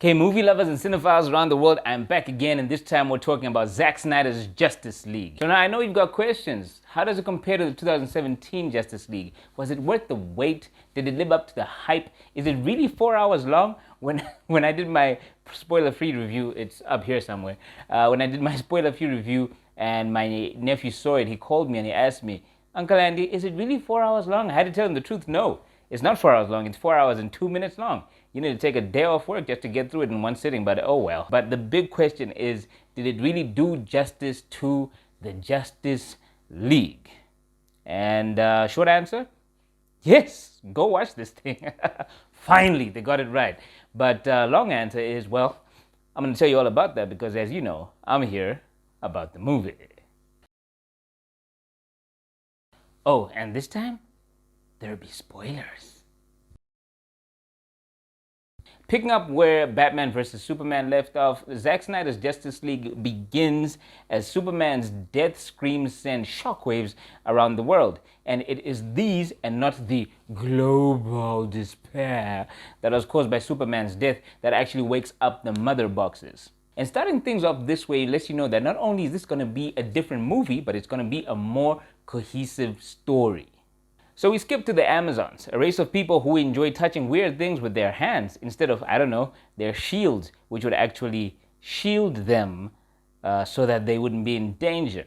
Okay, movie lovers and cinephiles around the world, I'm back again, and this time we're talking about Zack Snyder's Justice League. So now I know you've got questions. How does it compare to the 2017 Justice League? Was it worth the wait? Did it live up to the hype? Is it really 4 hours long? When I did my spoiler-free review, it's up here somewhere. When I did my spoiler-free review and my nephew saw it, he called me and he asked me, Uncle Andy, is it really 4 hours long? I had to tell him the truth. No, it's not 4 hours long. It's 4 hours and 2 minutes long. You need to take a day off work just to get through it in one sitting, but oh well. But the big question is, did it really do justice to the Justice League? And short answer, yes, go watch this thing. Finally, they got it right. But long answer is, well, I'm going to tell you all about that because as you know, I'm here about the movie. Oh, and this time, there'll be spoilers. Picking up where Batman vs. Superman left off, Zack Snyder's Justice League begins as Superman's death screams send shockwaves around the world. And it is these and not the global despair that was caused by Superman's death that actually wakes up the mother boxes. And starting things off this way lets you know that not only is this going to be a different movie, but it's going to be a more cohesive story. So we skip to the Amazons, a race of people who enjoy touching weird things with their hands instead of, I don't know, their shields, which would actually shield them so that they wouldn't be in danger.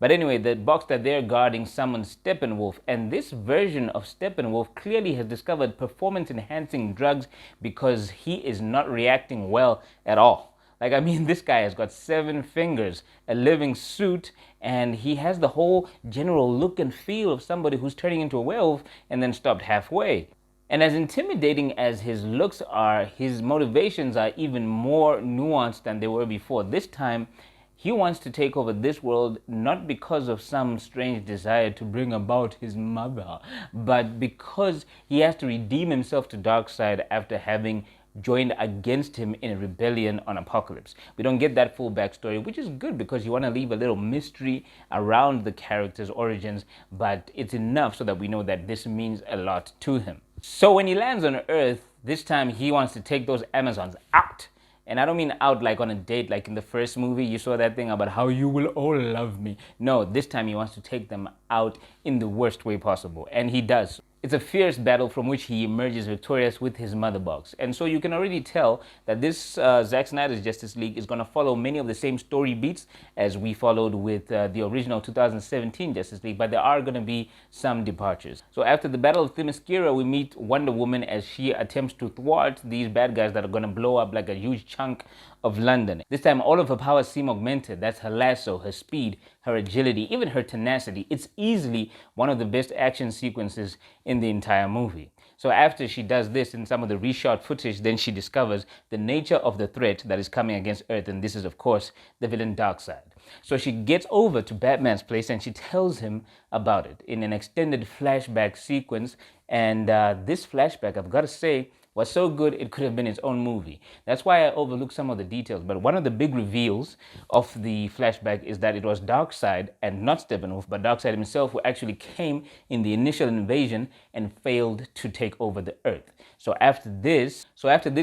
But anyway, the box that they're guarding summons Steppenwolf, and this version of Steppenwolf clearly has discovered performance-enhancing drugs because he is not reacting well at all. Like, I mean, this guy has got 7 fingers, a living suit, and he has the whole general look and feel of somebody who's turning into a werewolf and then stopped halfway. And as intimidating as his looks are, his motivations are even more nuanced than they were before. This time, he wants to take over this world not because of some strange desire to bring about his mother, but because he has to redeem himself to Darkseid after having joined against him in a rebellion on Apocalypse. We don't get that full backstory, which is good because you want to leave a little mystery around the character's origins, but it's enough so that we know that this means a lot to him. So when he lands on Earth, this time he wants to take those Amazons out. And I don't mean out like on a date, like in the first movie, you saw that thing about how you will all love me. No, this time he wants to take them out in the worst way possible, and he does. It's a fierce battle from which he emerges victorious with his mother box. And so you can already tell that this Zack Snyder's Justice League is going to follow many of the same story beats as we followed with the original 2017 Justice League, but there are going to be some departures. So after the Battle of Themyscira, we meet Wonder Woman as she attempts to thwart these bad guys that are going to blow up like a huge chunk of London. This time all of her powers seem augmented. That's her lasso, her speed, her agility, even her tenacity. It's easily one of the best action sequences in the entire movie. So after she does this in some of the reshot footage, then she discovers the nature of the threat that is coming against Earth, and this is of course the villain Darkseid. So she gets over to Batman's place and she tells him about it in an extended flashback sequence, and this flashback, I've got to say, was so good it could have been its own movie. That's why I overlooked some of the details. But one of the big reveals of the flashback is that it was Darkseid and not Steppenwolf, but Darkseid himself who actually came in the initial invasion and failed to take over the Earth. So after this,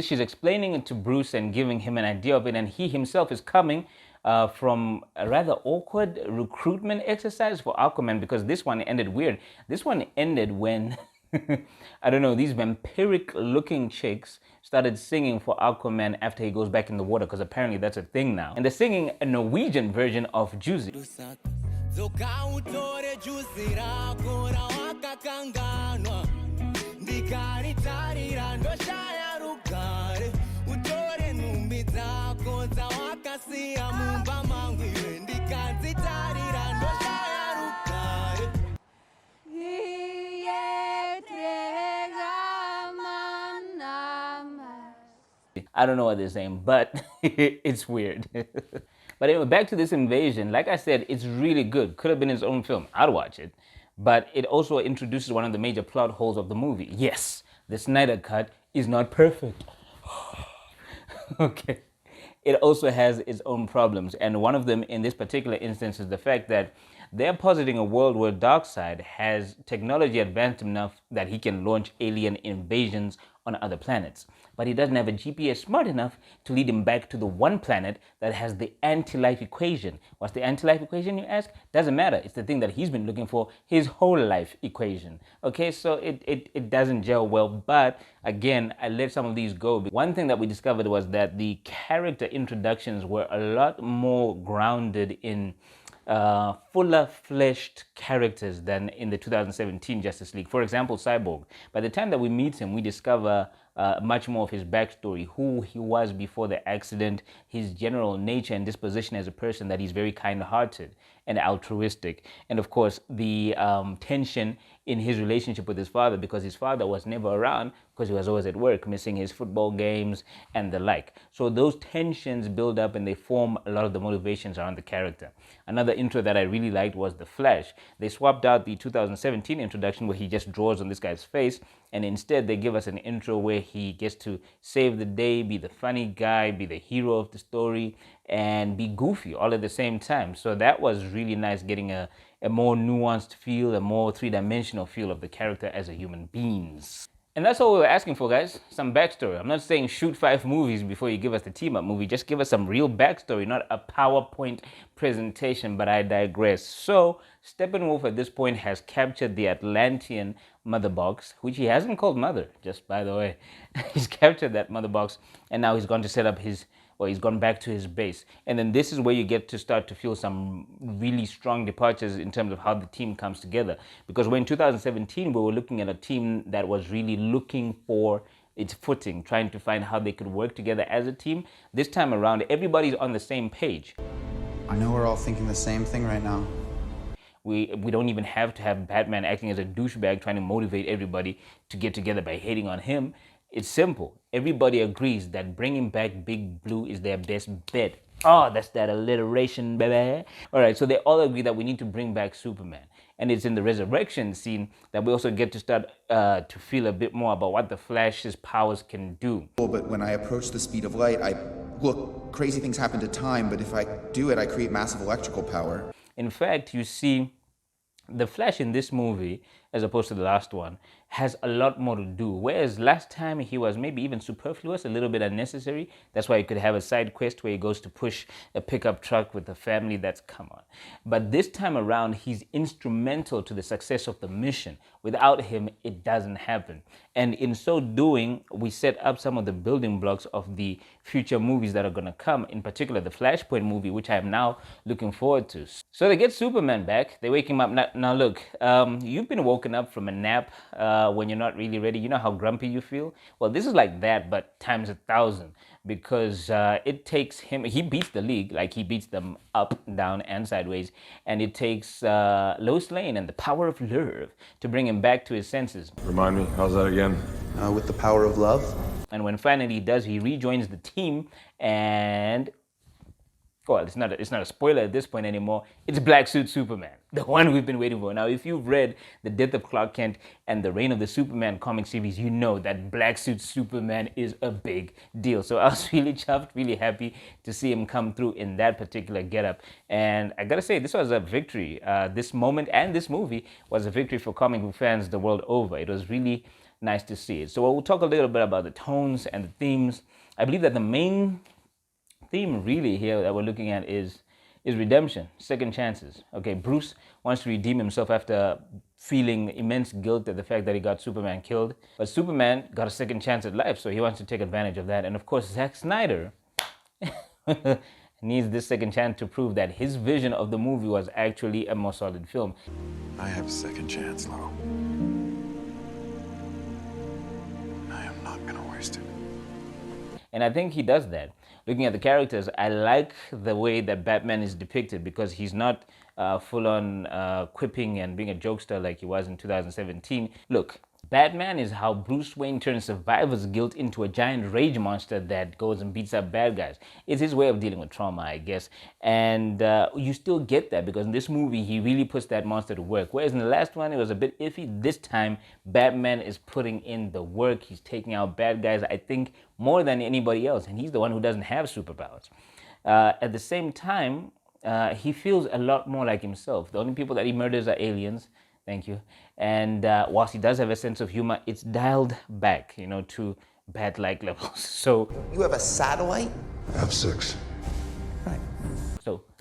she's explaining it to Bruce and giving him an idea of it, and he himself is coming from a rather awkward recruitment exercise for Aquaman, because this one ended weird. This one ended when I don't know, these vampiric looking chicks started singing for Aquaman after he goes back in the water, because apparently that's a thing now. And they're singing a Norwegian version of Juicy. I don't know what they're saying, but it's weird. But anyway, back to this invasion. Like I said, it's really good. Could have been its own film. I'd watch it. But it also introduces one of the major plot holes of the movie. Yes, the Snyder Cut is not perfect. Okay. It also has its own problems. And one of them in this particular instance is the fact that They're positing a world where Darkseid has technology advanced enough that he can launch alien invasions on other planets. But he doesn't have a GPS smart enough to lead him back to the one planet that has the anti-life equation. What's the anti-life equation, you ask? Doesn't matter. It's the thing that he's been looking for his whole life equation. Okay, so it doesn't gel well, but again, I let some of these go. One thing that we discovered was that the character introductions were a lot more grounded in fuller fleshed characters than in the 2017 Justice League. For example, Cyborg. By the time that we meet him, we discover much more of his backstory, who he was before the accident, his general nature and disposition as a person, that he's very kind-hearted and altruistic. And of course, the tension in his relationship with his father, because his father was never around because he was always at work, missing his football games and the like. So those tensions build up and they form a lot of the motivations around the character. Another intro that I really liked was The Flash. They swapped out the 2017 introduction where he just draws on this guy's face, and instead they give us an intro where he gets to save the day, be the funny guy, be the hero of the story, and be goofy all at the same time. So that was really nice, getting a more nuanced feel, a more three-dimensional feel of the character as a human being. And that's all we were asking for, guys. Some backstory. I'm not saying shoot 5 movies before you give us the team-up movie. Just give us some real backstory, not a PowerPoint presentation, but I digress. So, Steppenwolf at this point has captured the Atlantean mother box, which he hasn't called mother, just by the way. He's captured that mother box, and now he's going to set up he's gone back to his base. And then this is where you get to start to feel some really strong departures in terms of how the team comes together. Because when in 2017, we were looking at a team that was really looking for its footing, trying to find how they could work together as a team. This time around, everybody's on the same page. I know we're all thinking the same thing right now. We don't even have to have Batman acting as a douchebag trying to motivate everybody to get together by hating on him. It's simple. Everybody agrees that bringing back Big Blue is their best bet. Oh, that's that alliteration, baby. All right, so they all agree that we need to bring back Superman. And it's in the resurrection scene that we also get to start to feel a bit more about what the Flash's powers can do. But when I approach the speed of light, look, crazy things happen to time, but if I do it, I create massive electrical power. In fact, you see, the Flash in this movie, as opposed to the last one, has a lot more to do. Whereas last time he was maybe even superfluous, a little bit unnecessary. That's why you could have a side quest where he goes to push a pickup truck with a family. That's, come on. But this time around, he's instrumental to the success of the mission. Without him, it doesn't happen. And in so doing, we set up some of the building blocks of the future movies that are going to come, in particular the Flashpoint movie, which I am now looking forward to. So they get Superman back. They wake him up. Now look, you've been woken up from a nap when you're not really ready. You know how grumpy you feel? Well, this is like that, but times 1,000, because it takes him, he beats the League, like he beats them up, down, and sideways, and it takes Lois Lane and the power of love to bring him back to his senses. Remind me, how's that again? With the power of love. And when finally he does, he rejoins the team, and well, it's not a spoiler at this point anymore. It's Black Suit Superman, the one we've been waiting for. Now, if you've read The Death of Clark Kent and The Reign of the Superman comic series, you know that Black Suit Superman is a big deal. So I was really chuffed, really happy to see him come through in that particular getup. And I gotta say, this was a victory. This moment and this movie was a victory for comic book fans the world over. It was really nice to see it. So we'll talk a little bit about the tones and the themes. I believe that the main theme really here that we're looking at is redemption, second chances. Okay, Bruce wants to redeem himself after feeling immense guilt at the fact that he got Superman killed. But Superman got a second chance at life, so he wants to take advantage of that. And of course, Zack Snyder needs this second chance to prove that his vision of the movie was actually a more solid film. I have a second chance, Lo. I am not gonna waste it. And I think he does that. Looking at the characters, I like the way that Batman is depicted, because he's not full-on quipping and being a jokester like he was in 2017. Look, Batman is how Bruce Wayne turns survivor's guilt into a giant rage monster that goes and beats up bad guys. It's his way of dealing with trauma, I guess. And you still get that, because in this movie, he really puts that monster to work. Whereas in the last one, it was a bit iffy. This time, Batman is putting in the work. He's taking out bad guys, I think, more than anybody else. And he's the one who doesn't have superpowers. At the same time, he feels a lot more like himself. The only people that he murders are aliens. Thank you. And whilst he does have a sense of humor, it's dialed back, to bat-like levels. So You have a satellite? F6. Right.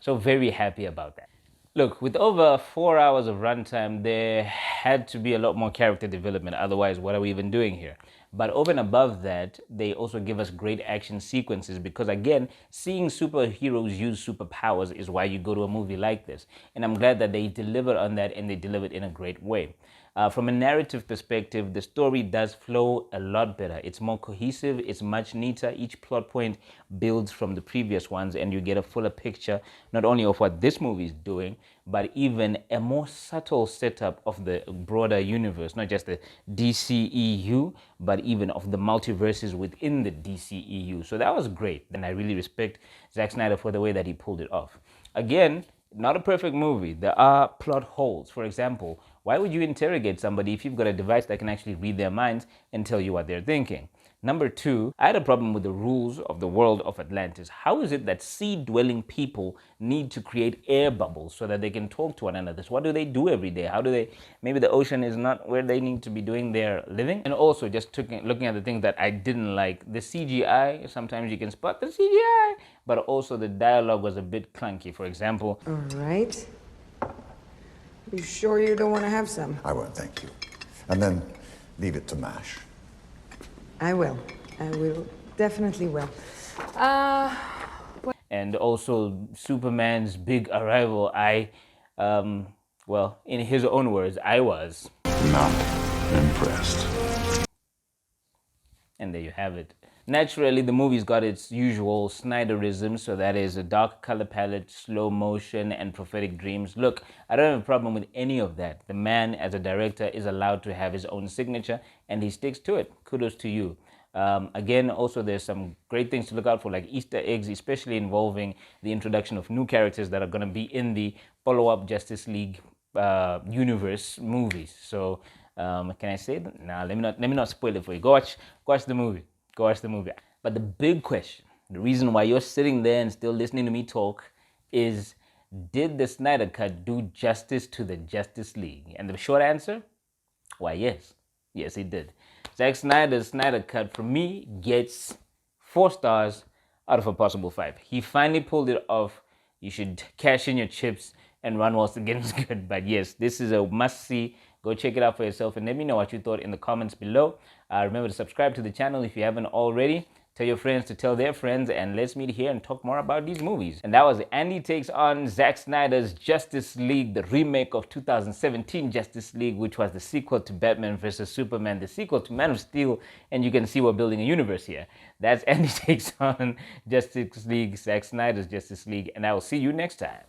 So very happy about that. Look, with over 4 hours of runtime, there had to be a lot more character development. Otherwise, what are we even doing here? But over and above that, they also give us great action sequences because, again, seeing superheroes use superpowers is why you go to a movie like this. And I'm glad that they deliver on that and they deliver it in a great way. From a narrative perspective, the story does flow a lot better. It's more cohesive, it's much neater. Each plot point builds from the previous ones, and you get a fuller picture, not only of what this movie is doing, but even a more subtle setup of the broader universe, not just the DCEU, but even of the multiverses within the DCEU. So that was great, and I really respect Zack Snyder for the way that he pulled it off. Again, not a perfect movie. There are plot holes. For example, why would you interrogate somebody if you've got a device that can actually read their minds and tell you what they're thinking? Number two, I had a problem with the rules of the world of Atlantis. How is it that sea-dwelling people need to create air bubbles so that they can talk to one another? So what do they do every day? How do they, maybe the ocean is not where they need to be doing their living? And also just looking at the things that I didn't like, the CGI, sometimes you can spot the CGI, but also the dialogue was a bit clunky. For example, All right. You sure you don't want to have some? I won't, thank you. And then leave it to MASH. I will. I will. Definitely will. And also Superman's big arrival, well, in his own words, I was Not impressed. And there you have it. Naturally, the movie's got its usual Snyderism, so that is a dark color palette, slow motion, and prophetic dreams. Look, I don't have a problem with any of that. The man, as a director, is allowed to have his own signature, and he sticks to it. Kudos to you. Again, also there's some great things to look out for, like Easter eggs, especially involving the introduction of new characters that are going to be in the follow-up Justice League universe movies. So can I say that? Nah, let me not spoil it for you. Go watch the movie. Go watch the movie. But the big question, the reason why you're sitting there and still listening to me talk is, did the Snyder Cut do justice to the Justice League? And the short answer, why, yes. Yes, it did. Zack Snyder's Snyder Cut, for me, gets 4 stars out of a possible 5. He finally pulled it off. You should cash in your chips and run whilst the game's good. But yes, this is a must-see. Go check it out for yourself and let me know what you thought in the comments below. Remember to subscribe to the channel if you haven't already. Tell your friends to tell their friends, and let's meet here and talk more about these movies. And that was Andy Takes on Zack Snyder's Justice League, the remake of 2017 Justice League, which was the sequel to Batman vs. Superman, the sequel to Man of Steel, and you can see we're building a universe here. That's Andy Takes on Justice League, Zack Snyder's Justice League, and I will see you next time.